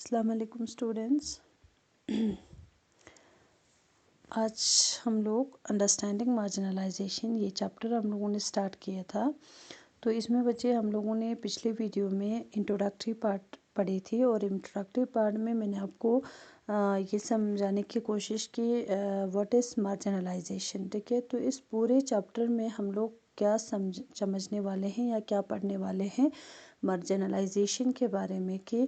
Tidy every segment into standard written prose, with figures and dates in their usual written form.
अस्सलाम वालेकुम स्टूडेंट्स। आज हम लोग अंडरस्टैंडिंग मार्जिनलाइजेशन ये चैप्टर हम लोगों ने स्टार्ट किया था। तो इसमें बच्चे हम लोगों ने पिछले वीडियो में इंट्रोडक्टरी पार्ट पढ़ी थी और इंट्रोडक्टरी पार्ट में मैंने आपको ये समझाने की कोशिश की व्हाट इज़ मार्जिनलाइजेशन। ठीक है, तो इस पूरे चैप्टर में हम लोग क्या समझने वाले हैं या क्या पढ़ने वाले हैं मार्जिनलाइजेशन के बारे में कि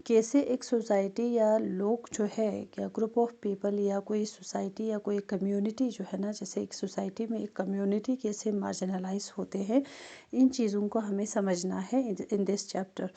कैसे एक सोसाइटी या लोग जो है या ग्रुप ऑफ पीपल या कोई सोसाइटी या कोई कम्युनिटी जो है ना, जैसे एक सोसाइटी में एक कम्युनिटी कैसे मार्जिनलाइज होते हैं, इन चीज़ों को हमें समझना है इन दिस चैप्टर।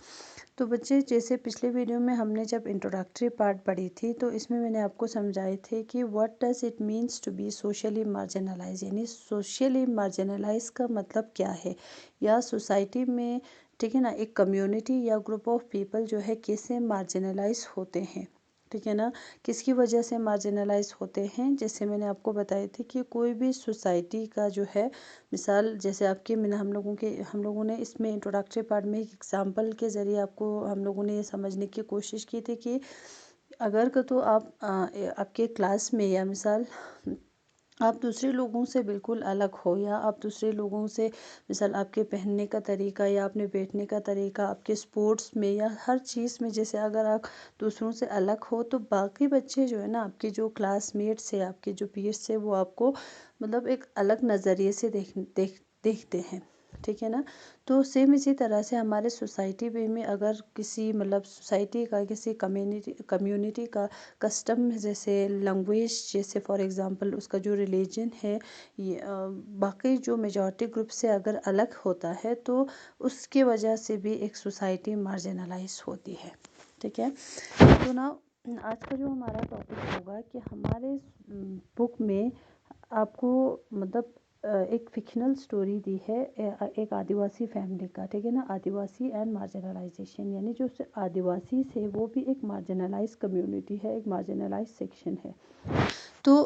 तो बच्चे, जैसे पिछले वीडियो में हमने जब इंट्रोडक्टरी पार्ट पढ़ी थी तो इसमें मैंने आपको समझाए थे कि what does it means to be socially marginalize, यानी सोशली मार्जिनलाइज का मतलब क्या है या सोसाइटी में, ठीक है ना, एक कम्युनिटी या ग्रुप ऑफ पीपल जो है कैसे मार्जिनलाइज होते हैं। ठीक है ना, किसकी वजह से मार्जिनलाइज होते हैं। जैसे मैंने आपको बताई थी कि कोई भी सोसाइटी का जो है मिसाल, जैसे आपके मैंने हम लोगों ने इसमें इंट्रोडक्टरी पार्ट में एक एग्जांपल के ज़रिए आपको हम लोगों ने ये समझने की कोशिश की थी कि अगर तो आप आपके क्लास में या मिसाल आप दूसरे लोगों से बिल्कुल अलग हो या आप दूसरे लोगों से मिसाल आपके पहनने का तरीका या अपने बैठने का तरीका, आपके स्पोर्ट्स में या हर चीज़ में, जैसे अगर आप दूसरों से अलग हो तो बाकी बच्चे जो है ना, आपके जो क्लासमेट्स है, आपके जो पीयर्स है, वो आपको मतलब एक अलग नज़रिए से देखते हैं। ठीक है ना, तो सेम इसी तरह से हमारे सोसाइटी में अगर किसी मतलब सोसाइटी का किसी कम्युनिटी का कस्टम, जैसे लैंग्वेज, जैसे फॉर एग्जांपल उसका जो रिलीजन है, ये बाकी जो मेजॉरिटी ग्रुप से अगर अलग होता है तो उसकी वजह से भी एक सोसाइटी मार्जिनलाइज होती है। ठीक है, तो ना आज का जो हमारा टॉपिक होगा कि हमारे बुक में आपको मतलब एक फिक्शनल स्टोरी दी है एक आदिवासी फैमिली का। ठीक है ना, आदिवासी एंड मार्जिनलाइजेशन, यानी जो आदिवासी से वो भी एक मार्जिनलाइज कम्युनिटी है, एक मार्जिनलाइज सेक्शन है। तो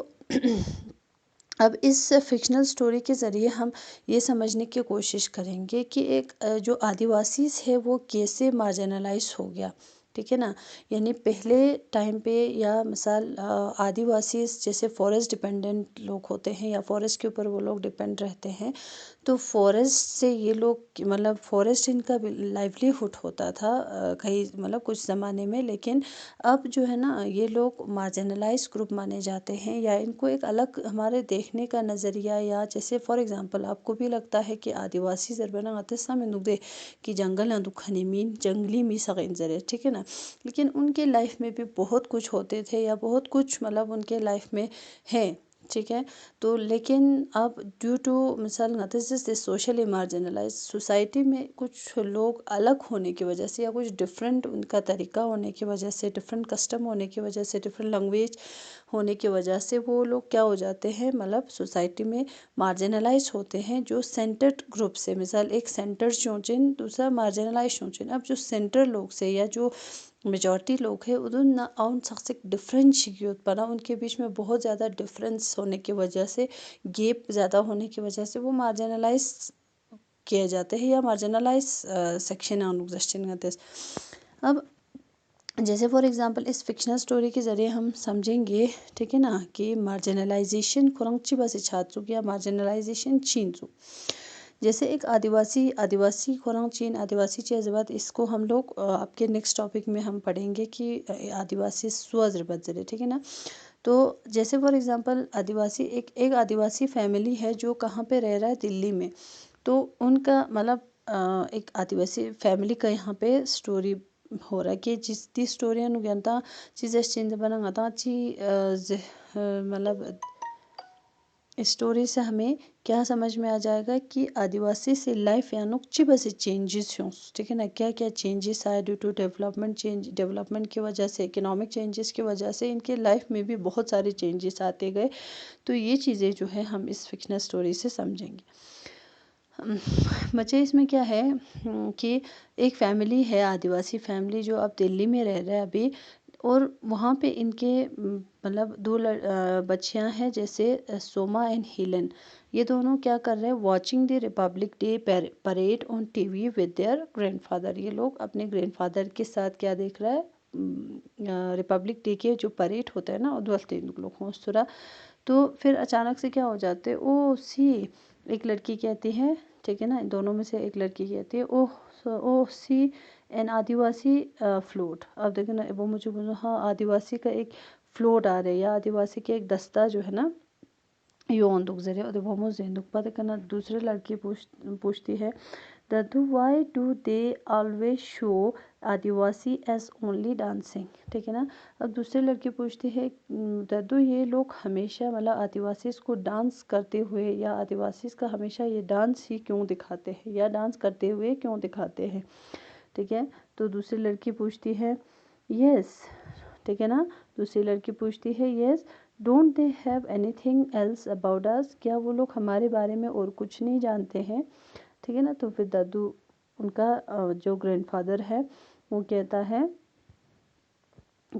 अब इस फिक्शनल स्टोरी के ज़रिए हम ये समझने की कोशिश करेंगे कि एक जो आदिवासी है वो कैसे मार्जिनलाइज हो गया। ठीक है ना, यानी पहले टाइम पे या मिसाल आदिवासी जैसे फॉरेस्ट डिपेंडेंट लोग होते हैं या फॉरेस्ट के ऊपर वो लोग डिपेंड रहते हैं, तो फॉरेस्ट से ये लोग मतलब फॉरेस्ट इनका लाइवलीहुड होता था कहीं मतलब कुछ ज़माने में। लेकिन अब जो है ना, ये लोग मार्जिनलाइज ग्रुप माने जाते हैं या इनको एक अलग हमारे देखने का नज़रिया, या जैसे फॉर एग्जांपल आपको भी लगता है कि आदिवासी ज़रबना आतिसा में नुकदे कि जंगल दुखनी मीन जंगली मी सगें ज़रे। ठीक है ना, लेकिन उनके लाइफ में भी बहुत कुछ होते थे या बहुत कुछ मतलब उनके लाइफ में है। ठीक है, तो लेकिन अब ड्यू टू मिसाल से सोशली मार्जिनलाइज सोसाइटी में कुछ लोग अलग होने की वजह से या कुछ डिफरेंट उनका तरीका होने की वजह से, डिफरेंट कस्टम होने की वजह से, डिफरेंट लैंग्वेज होने की वजह से वो लोग क्या हो जाते हैं, मतलब सोसाइटी में मार्जिनलाइज होते हैं जो सेंटर्ड ग्रुप से। मिसाल एक सेंटर शोचिन, दूसरा मार्जिनलाइज शोचिन। अब जो सेंटर लोग से या जो मेजॉरिटी लोग हैं उन सक्सेक डिफरेंस बना, उनके बीच में बहुत ज़्यादा डिफरेंस होने की वजह से, गैप ज़्यादा होने की वजह से वो मार्जिनलाइज किए जाते हैं या मार्जिनलाइज सेक्शन है। अब जैसे फॉर एग्जांपल इस फिक्शनल स्टोरी के ज़रिए हम समझेंगे, ठीक है ना, कि मार्जिनलाइजेशन खुरंगची बस छात्रों या मार्जिनलाइजेशन चीनजू। जैसे एक आदिवासी खुरंग चीन आदिवासी चेज़बात, इसको हम लोग आपके नेक्स्ट टॉपिक में हम पढ़ेंगे कि आदिवासी स्वजरबत ज़रिए। ठीक है ना, तो जैसे फॉर एग्जांपल आदिवासी एक आदिवासी फैमिली है जो कहाँ पे रह रहा है, दिल्ली में। तो उनका मतलब एक आदिवासी फैमिली का यहाँ पे स्टोरी हो रहा है कि जिस स्टोरी अनुगंता चीज़ चेंज बना ची मतलब इस स्टोरी से हमें क्या समझ में आ जाएगा कि आदिवासी से लाइफ या नुकची बस चेंजेस हों। ठीक है ना, क्या क्या चेंजेस आए ड्यू टू डेवलपमेंट की वजह से, इकोनॉमिक चेंजेस की वजह से इनके लाइफ में भी बहुत सारे चेंजेस आते गए। तो ये चीज़ें जो है हम इस फिक्शनल स्टोरी से समझेंगे। बच्चे, इसमें क्या है कि एक फैमिली है, आदिवासी फैमिली, जो अब दिल्ली में रह रहा है अभी, और वहाँ पे इनके मतलब दो बच्चियाँ हैं, जैसे सोमा एंड हिलन। ये दोनों क्या कर रहे हैं, watching the Republic day parade on TV with their grandfather. ये लोग अपने ग्रैंडफादर के साथ क्या देख रहा है, रिपब्लिक डे के जो परेड होता है ना उद्वलते लोग हों तो फिर अचानक से क्या हो जाते हैं, ओ सी एक लड़की कहती है, ठीक है ना, दोनों में से एक लड़की कहती है ओह सी एन आदिवासी फ्लोट। अब देखो ना, वो मुझे बोलो हाँ आदिवासी का एक फ्लोट आ रहा है या आदिवासी का एक दस्ता जो है ना यो ओंदुक जरे और वो मुझे दुख पाते करना। दूसरी लड़की पूछती है दद्दू why do they always show Adivasi as only dancing, ठीक है ना। अब दूसरी लड़की पूछती है दद्दू ये लोग हमेशा मतलब आदिवासी को डांस करते हुए या आदिवासी का हमेशा ये डांस ही क्यों दिखाते हैं या डांस करते हुए क्यों दिखाते हैं, ठीक है। तो दूसरी लड़की पूछती है यस, ठीक है ना। दूसरी लड़की पूछती है yes don't they have anything else about us, क्या वो लोग हमारे बारे में और कुछ नहीं जानते हैं, ठीक है ना। तो फिर दादू उनका जो ग्रैंडफादर है वो कहता है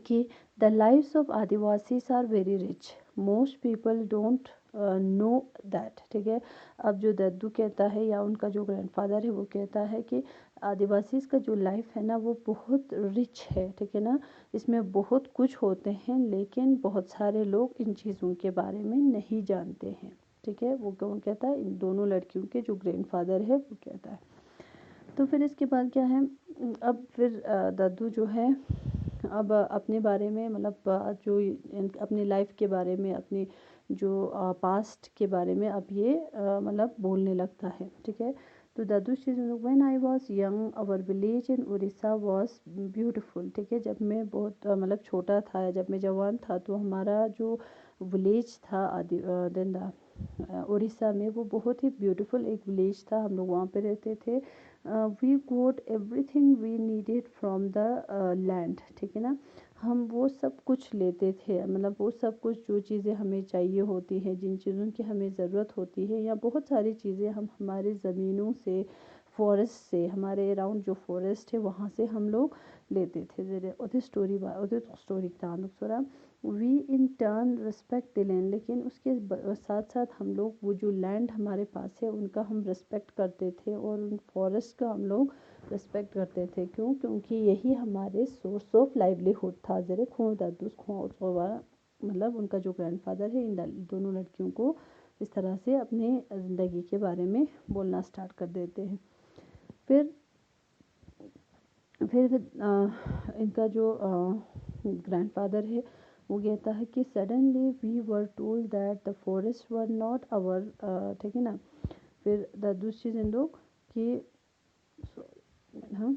कि the lives of Adivasis are very rich, most people don't know that, ठीक है। अब जो दद्दू कहता है या उनका जो ग्रैंडफादर है वो कहता है कि आदिवासीज का जो लाइफ है ना वो बहुत रिच है, ठीक है ना, इसमें बहुत कुछ होते हैं लेकिन बहुत सारे लोग इन चीज़ों के बारे में नहीं जानते हैं, ठीक है। वो कौन कहता है, इन दोनों लड़कियों के जो ग्रैंडफादर है वो कहता है। तो फिर इसके बाद क्या है, अब फिर दद्दू जो है अब अपने बारे में मतलब जो अपनी लाइफ के बारे में अपनी जो पास्ट के बारे में अब ये मतलब बोलने लगता है, ठीक है। तो दद्दू चीज when I was young our village in Orissa was beautiful, ठीक है। जब मैं बहुत मतलब छोटा था या जब मैं जवान था तो हमारा जो विलेज था आदि देंदा उड़ीसा में वो बहुत ही ब्यूटीफुल एक विलेज था, हम लोग वहाँ पे रहते थे। We got everything we needed from the land, ठीक है ना। हम वो सब कुछ लेते थे, मतलब वो सब कुछ जो चीज़ें हमें चाहिए होती हैं, जिन चीज़ों की हमें ज़रूरत होती है या बहुत सारी चीज़ें हम हमारे ज़मीनों से फॉरेस्ट से हमारे अराउंड जो फॉरेस्ट है वहाँ से हम लोग लेते थे। जरे उधर स्टोरी तानुक we in turn respect the land, लेकिन उसके साथ साथ हम लोग वो जो लैंड हमारे पास है उनका हम रिस्पेक्ट करते थे और उन फॉरेस्ट का हम लोग रिस्पेक्ट करते थे। क्यों? क्योंकि यही हमारे सोर्स ऑफ लाइवलीहुड था। जरे खो दादूस खो मतलब उनका जो ग्रैंडफादर है इन दोनों लड़कियों को इस तरह से अपने ज़िंदगी के बारे में बोलना स्टार्ट कर देते हैं। फिर इनका जो ग्रैंडफादर है वो कहता है कि suddenly we were told that the forest were not our, ठीक है ना। फिर द दूसरी जिंदो कि हाँ,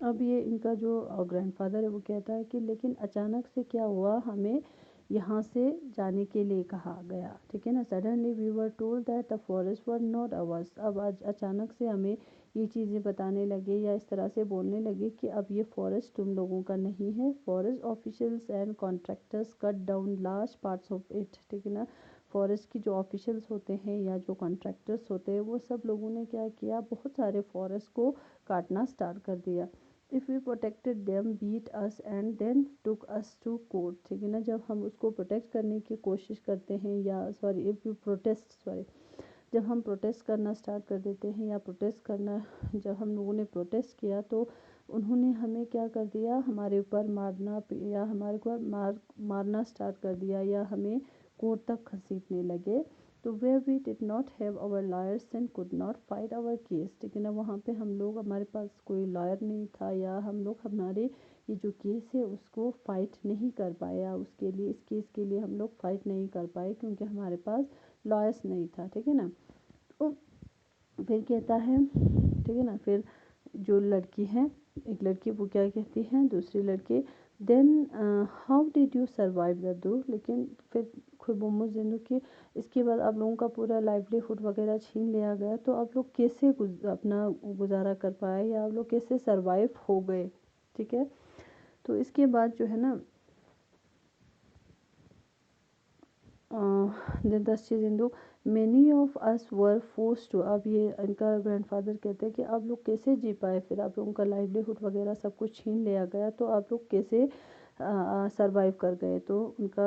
अब ये इनका जो ग्रैंडफादर है वो कहता है कि लेकिन अचानक से क्या हुआ, हमें यहाँ से जाने के लिए कहा गया, ठीक है ना। Suddenly we were told that the forest were not ours, अब आज अचानक से हमें ये चीज़ें बताने लगे या इस तरह से बोलने लगे कि अब ये फॉरेस्ट तुम लोगों का नहीं है। Forest officials and contractors cut down large parts of it, ठीक है ना। फॉरेस्ट की जो ऑफिशियल्स होते हैं या जो कॉन्ट्रैक्टर्स होते हैं वो सब लोगों ने क्या किया, बहुत सारे फॉरेस्ट को काटना स्टार्ट कर दिया। If we protected them beat us and then took us to court, ठीक है ना। जब हम उसको प्रोटेक्ट करने की कोशिश करते हैं या जब हम प्रोटेस्ट करना स्टार्ट कर देते हैं या प्रोटेस्ट करना जब हम लोगों ने प्रोटेस्ट किया तो उन्होंने हमें क्या कर दिया, हमारे ऊपर मारना या हमारे को मारना स्टार्ट कर दिया या हमें कोर्ट तक घसीटने लगे। तो where we did not have our lawyers and could not fight our case, ठीक है ना। वहाँ पे हम लोग, हमारे पास कोई लॉयर नहीं था या हम लोग हमारे ये जो केस है उसको फाइट नहीं कर पाया, उसके लिए इस केस के लिए हम लोग फाइट नहीं कर पाए क्योंकि हमारे पास लॉयर्स नहीं था, ठीक है ना। तो फिर कहता है, ठीक है ना, फिर जो लड़की है, एक लड़की वो क्या कहती है दूसरी लड़की, then how did you survive दद्दू, लेकिन फिर खुबुमु जिंदू की इसके बाद आप लोगों का पूरा लाइवलीहुड वगैरह छीन लिया गया तो आप लोग कैसे अपना गुजारा कर पाए या आप लोग कैसे सर्वाइव हो गए, ठीक है। तो इसके बाद जो है ना दस चीज़ Hindu many of us were force to, अब ये इनका ग्रैंडफादर कहते हैं कि आप लोग कैसे जी पाए, फिर आप लोगों का लाइवलीहुड वगैरह सब कुछ छीन लिया गया तो आप लोग कैसे सरवाइव कर गए। तो उनका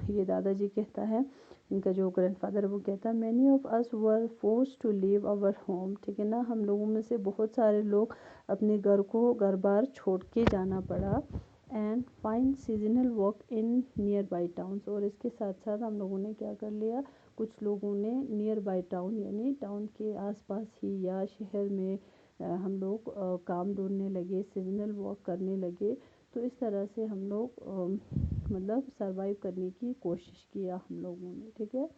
ये दादाजी कहता है, इनका जो ग्रैंडफादर है वो कहता है many of us were force to leave our home, ठीक है ना। हम लोगों में से बहुत सारे लोग अपने घर बार छोड़ के जाना पड़ा and find seasonal work in near by towns. और इसके साथ साथ हम लोगों ने क्या कर लिया, कुछ लोगों ने नियर बाई टाउन यानी टाउन के आसपास ही या शहर में हम लोग काम ढूंढने लगे, सीजनल वर्क करने लगे। तो इस तरह से हम लोग मतलब सरवाइव करने की कोशिश किया हम लोगों ने। ठीक है,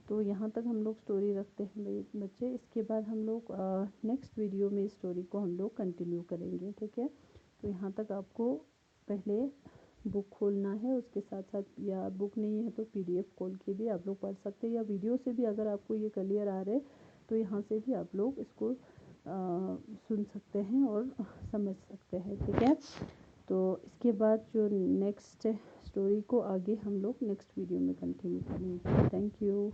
तो यहाँ तक हम लोग स्टोरी रखते हैं बच्चे। इसके बाद हम लोग नेक्स्ट वीडियो में स्टोरी को हम लोग कंटिन्यू करेंगे। ठीक है, तो यहाँ तक आपको पहले बुक खोलना है, उसके साथ साथ, या बुक नहीं है तो PDF खोल के भी आप लोग पढ़ सकते हैं, या वीडियो से भी अगर आपको ये क्लियर आ रहे तो यहाँ से भी आप लोग इसको सुन सकते हैं और समझ सकते हैं। ठीक है, तो इसके बाद जो नेक्स्ट स्टोरी को आगे हम लोग नेक्स्ट वीडियो में कंटिन्यू करेंगे। Thank you.